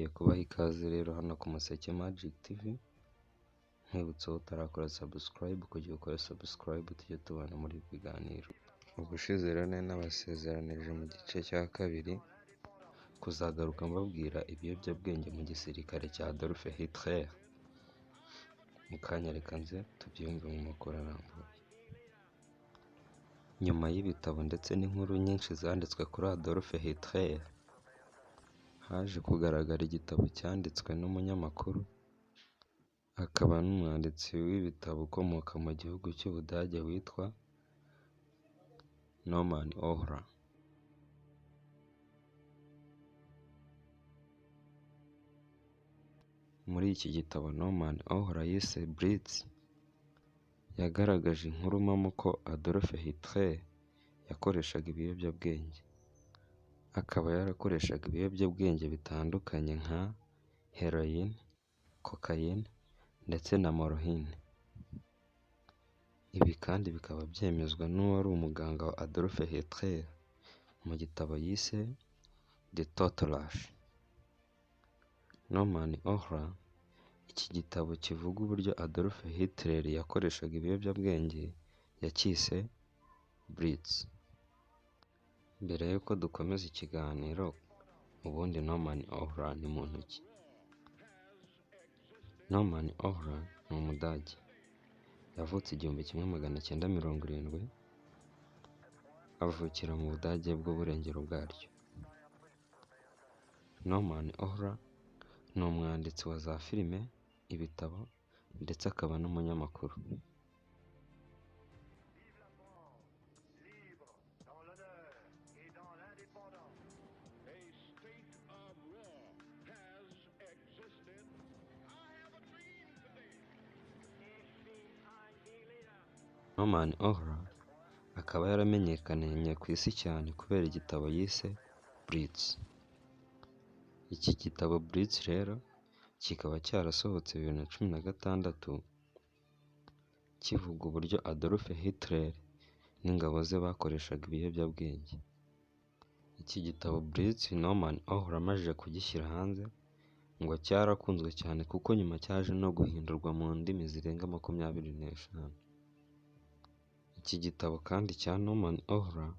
nongeye kubaha ikaze rero hano ku Museke Magic TV, nkwibutsa ko utarakora subscribe kugira ukore subscribe tujye tubana muri ibi biganiro. Ubushize rero nari nabasezeranije mu gice cya kabiri kuzagaruka mbabwira ibiyobyabwenge mu gisirikare cya Adolf Hitler. Mu kanya reka nze tubyumve mu makuru arambuye. Nyuma y'ibitabo ndetse n'inkuru nyinshi zanditswe kuri Adolf Hitler, haje kugaragara igitabo cyanditswe n'umunyamakuru akaba n'umwanditsi w'ibitabo ukomoka mu gihugu cy'Ubudage witwa Norman Ohler. Muri iki gitabo Norman Ohler yise Blitz, yagaragaje inkuru mpamo ko Adolf Hitler yakoreshaga ibiyobyabwenge. Akaba yarakoreshaga ibiyobyabwenge bitandukanye nka heroin, cocaine ndetse na morphine. Ibi kandi bikaba byemezwa n'uwari umuganga wa Adolf Hitler mu gitabo yise The Totalash. Norman Ohler, iki gitabo kivuga uburyo Adolf Hitler yakoreshaga ibiyobyabwenge yacyise Blitz. Mbere y'uko dukomeza ikiganiro, ubundi Norman Ohler ni muntu ki? Norman Ohler ni Umudage. Yavutse 1970, avukira mu Budage bw'uburengero bwaryo. Norman Ohler ni umwanditsi wa za filime, ibitabo ndetse akaba n'umunyamakuru. Norman Ohler akaba yaramenyekanye ku isi cyane kubera igitabo yise Blitz. Iki gitabo Blitz rero kikaba cyarasohotse 2016 kivuga uburyo Adolf Hitler n'ingabo ze bakoreshaga ibiyobyabwenge. Iki gitabo Blitz Norman Ohler amaze kugishyira hanze ngo cyarakunzwe cyane kuko nyuma cyaje no guhindurwa mu ndimi zirenga 25. Iki gitabo kandi cya Norman Ohler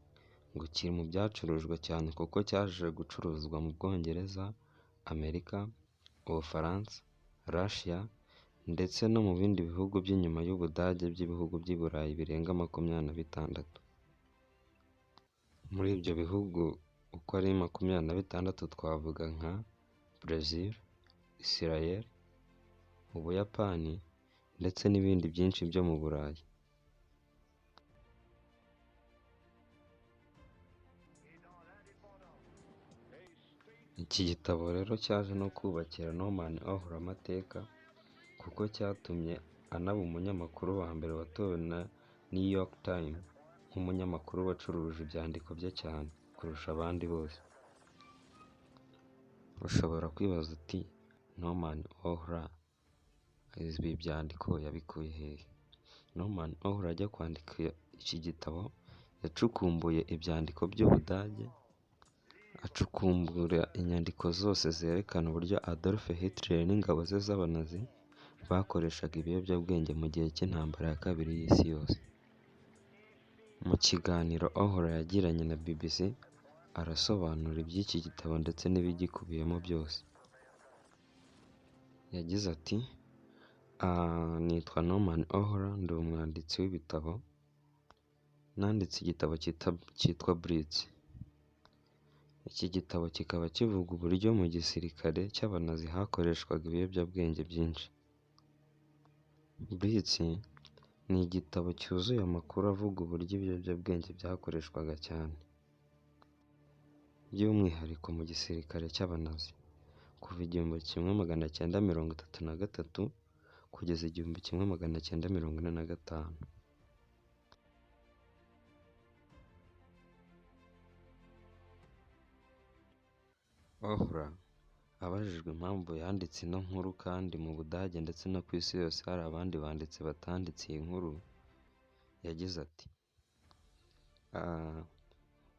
ngo kiri mu byacurujwe cyane kuko cyaje gucuruzwa mu Bwongereza, Amerika, Ubufaransa, Russia ndetse no mu bindi bihugu by'inyuma y'Ubudage by'ibihugu by'i Burayi birenga 26. Muri ibyo bihugu uko ari 26 twavuga nka Brazil, Israel, Ubuyapani ndetse n'ibindi byinshi byo mu Burayi. Iki gitabo rero cyaje no kubakira Norman Ohler amateka kuko cyatumye anaba umunyamakuru wa mbere watowe na New York Times nk'umunyamakuru wacuruje ibyandiko bye cyane kurusha abandi bose. Ushobora kwibaza uti Norman Ohler ibi byandiko yabikuye hehe? Norman Ohler ajya kwandika iki gitabo yacukumbuye ibyandiko by'Ubudage, acukumbura inyandiko zose zerekana uburyo Adolf Hitler n'ingabo ze z'Abanazi bakoreshaga ibiyobyabwenge mu gihe cy'intambara ya kabiri y'isi yose. Mu kiganiro Ohler yagiranye na BBC arasobanura iby'iki gitabo ndetse n'ibigikubiyemo byose. Yagize ati nitwa Norman Ohler, ndi umwanditsi w'ibitabo. Nanditse igitabo cyitwa Blitz. Iki gitabo kikaba kivuga uburyo mu gisirikare cy'Abanazi hakoreshwaga ibiyobyabwenge byinshi. Blitz ni igitabo cyuzuye amakuru avuga uburyo ibiyobyabwenge byakoreshwaga cyane, by'umwihariko mu gisirikare cy'Abanazi kuva 1933 kugeza 1945. Ohler abajijwe impamvu yanditse ino nkuru kandi mu Budage ndetse no ku isi yose hari abandi banditsi batanditse iyi nkuru, yagize ati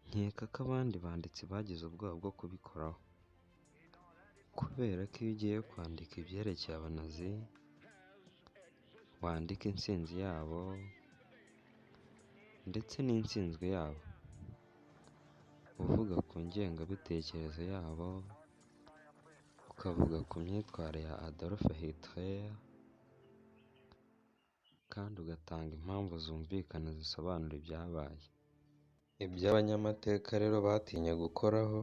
nkeka ko abandi banditsi bagize ubwoba bwo kubikoraho. kubera ko iyo ugiye kwandika ibyerekeye abanazi wandika intsinzi yabo ndetse n'intsinzwi yabo, uvuga ku ngengabitekerezo yabo, ukavuga ku myitwarire ya Adolf Hitler kandi ugatanga impamvu zumvikana zisobanura ibyabaye. Ibyo abanyamateka rero batinye gukoraho,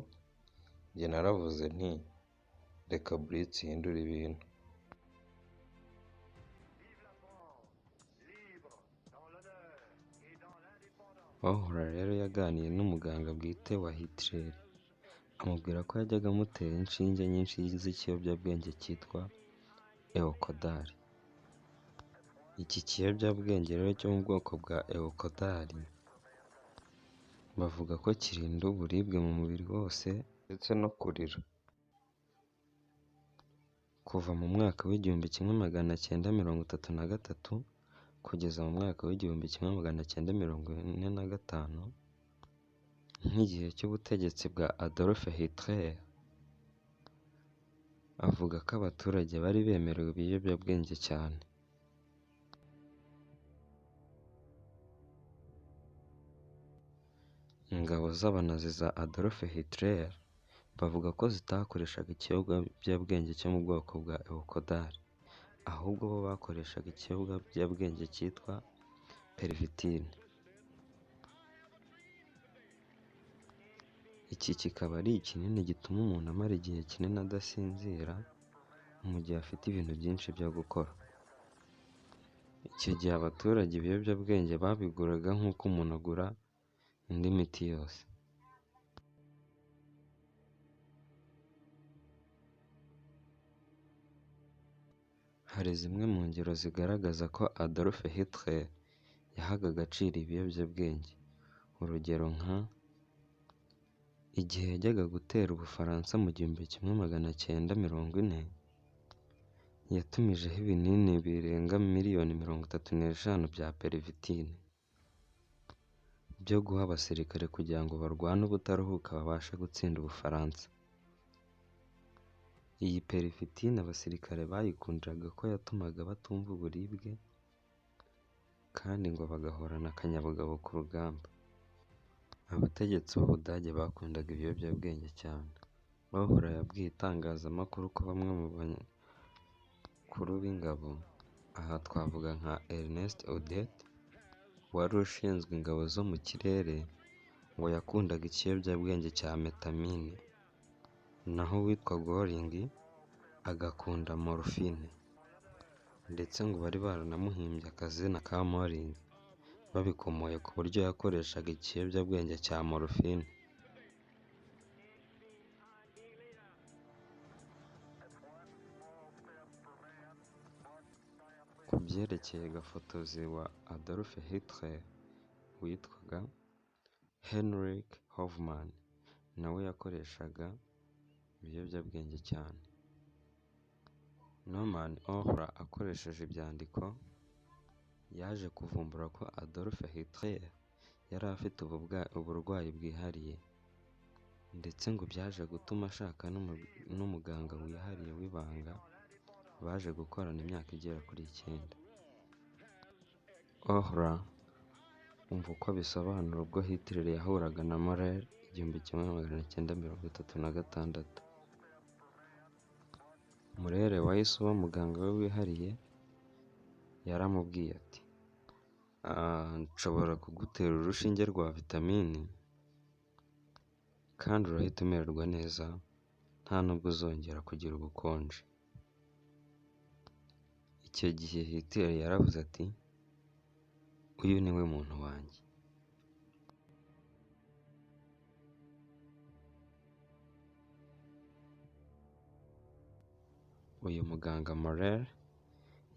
njye naravuze nti reka Blitz ihindure ibintu. Oprah rero yaganiye n'umuganga bwite wa Hitler, amubwira ko yajyaga amutera inshinge nyinshi z'ikiyobyabwenge cyitwa Eukodali. Iki kiyobyabwenge rero cyo mu bwoko bwa Eukodali bavuga ko kirinda uburibwe mu mubiri wose ndetse no kurira. Kuva mu mwaka w'1933 kugeza mu mwaka w'1945 nk'igihe cy'ubutegetsi bwa Adolf Hitler, avuga ko abaturage bari bemerewe ibiyobyabwenge cyane. Ingabo z'abanazi za Adolf Hitler bavuga ko zitakoreshaga ikiyobyabwenge cyo mu bwoko bwa Eukodali, ahubwo bo bakoreshaga ikiyobyabwenge cyitwa Pervitin. Iki kikaba ari ikinini gituma umuntu amara igihe kinini adasinzira mu gihe afite ibintu byinshi byo gukora. Icyo gihe abaturage ibiyobyabwenge babiguraga nk'uko umuntu agura indi miti yose. Hari zimwe mu ngero zigaragaza ko Adolf Hitler yahaga agaciro ibiyobyabwenge. Urugero nka igihe yajyaga gutera Ubufaransa mu 1940, yatumijeho ibinini birenga miliyoni 35 bya Pervitin byo guha abasirikare kugira ngo barwane ubutaruhuka babashe gutsinda Ubufaransa. Iyi Pervitin abasirikare bayikundiraga ko yatumaga batumva uburibwe kandi ngo bagahorana akanyabugabo ku rugamba. Abategetsi b'Ubudage bakundaga ibiyobyabwenge cyane. Oprah yabwiye itangazamakuru ko bamwe mu bakuru b'ingabo, aha twavuga nka Ernst Udet wari ushinzwe ingabo zo mu kirere, ngo yakundaga ikiyobyabwenge cya metamine, naho uwitwa Göring agakunda morphine, ndetse ngo bari baranamuhimbye akazina ka Moring babikomoye ku buryo yakoreshaga ikiyobyabwenge cya morphine. Ku byerekeye gafotozi wa Adolf Hitler witwaga Heinrich Hoffmann, nawe yakoreshaga ibiyobyabwenge cyane. Norman Oprah akoresheje ibyandiko yaje kuvumbura ko Adolf Hitler yari afite uburwayi bwihariye, ndetse ngo byaje gutuma ashaka n'umuganga wihariye w'ibanga baje gukorana imyaka igera kuri 9. Oprah umva uko bisobanura ubwo Hitler yahuraga na Moller 1936. Moller wahise uba muganga we wihariye yaramubwiye ati nshobora kugutera urushinge rwa vitamini kandi urahita umererwa neza nta nubwo uzongera kugira ubukonje. Icyo gihe Hitler yaravuze ati uyu niwe muntu wanjye. Uyu muganga Moller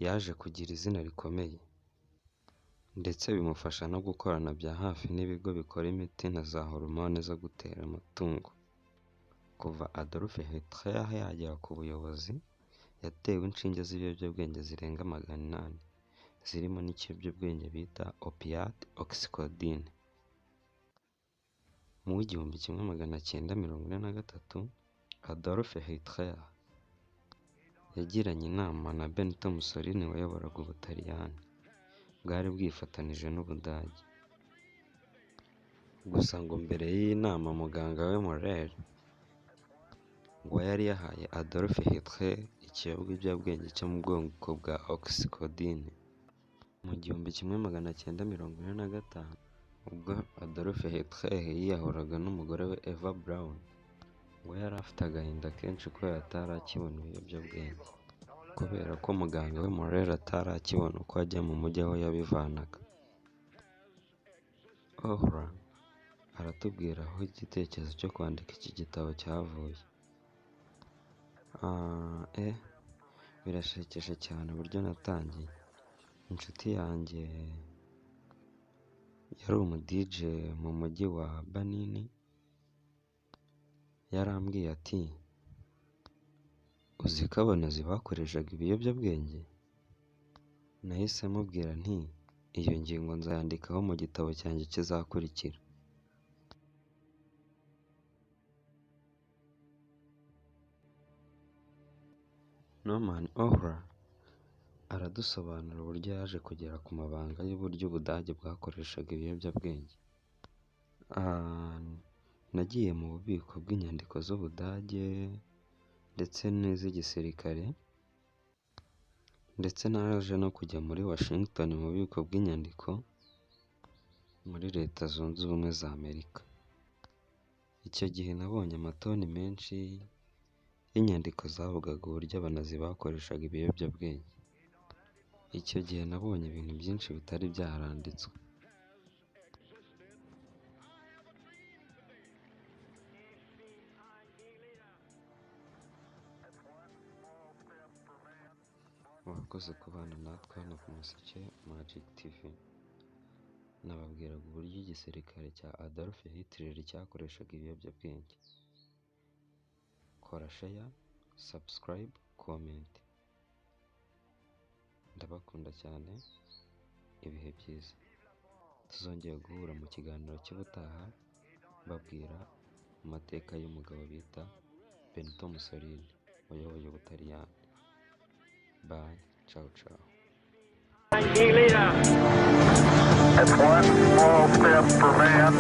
yaje kugira izina rikomeye, ndetse bimufasha no gukorana bya hafi n'ibigo bikora imiti na za hormone zo gutera amatungo. Kuva Adolf Hitler yagera ku buyobozi, yatewe inshinge z'ibiyobyabwenge zirenga 800, zirimo n'ikiyobyabwenge bita opiate oxycodone. Mu 1943 Adolf Hitler yagiranye inama na Benito Mussolini wayoboraga Ubutaliyani bwari bwifatanije n'Ubudage. Gusa ngo mbere y'iyi nama muganga we Möller ngo yari yahaye Adolf Hitler ikiyobyabwenge cyo mu bwoko bwa oxycodone. Mu 1945 ubwo Adolf Hitler yiyahuraga n'umugore we Eva Braun, ngo yari afite agahinda kenshi kubera atari akibona ibiyobyabwenge, kubera ko muganga we Möller atari akibona uko ajya mu mujyi aho yabivanaga. Ohra aratubwira aho igitekerezo cyo kwandika iki gitabo cyavuye. Birashekeje cyane uburyo natangiye. Inshuti yanjye yari umu-DJ mu mujyi wa Banini, yarambwiye ati uzi ko abanozi bakoreshaga ibiyobyabwenge? Nahise mubwira nti iyo ngingo nzayandikaho mu gitabo cyanjye kizakurikira. Norman Ohra aradusobanura uburyo yaje kugera ku mabanga y'uburyo Ubudage bwakoreshaga ibiyobyabwenge. Nagiye mu bubiko bw'inyandiko z'Ubudage ndetse n'iz'igisirikare, ndetse naje no kujya muri Washington mu bubiko bw'inyandiko muri Leta Zunze Ubumwe za Amerika. Icyo gihe nabonye amatoni menshi y'inyandiko zavugaga uburyo abanazi bakoreshaga ibiyobyabwenge. Icyo gihe nabonye ibintu byinshi bitari byaranditswe. Wakoze kubana natwe hano ku Museke Magic TV. Nababwiraga uburyo igisirikare cya Adolf Hitler cyakoreshaga ibiyobyabwenge. Kora share, subscribe, comment. Ndabakunda cyane, ibihe byiza. Tuzongera guhura mu kiganiro cy'ubutaha babwira amateka y'umugabo bita Benito Mussolini wayoboye Ubutaliyani. Bye, ciao ciao. That's one small step for man.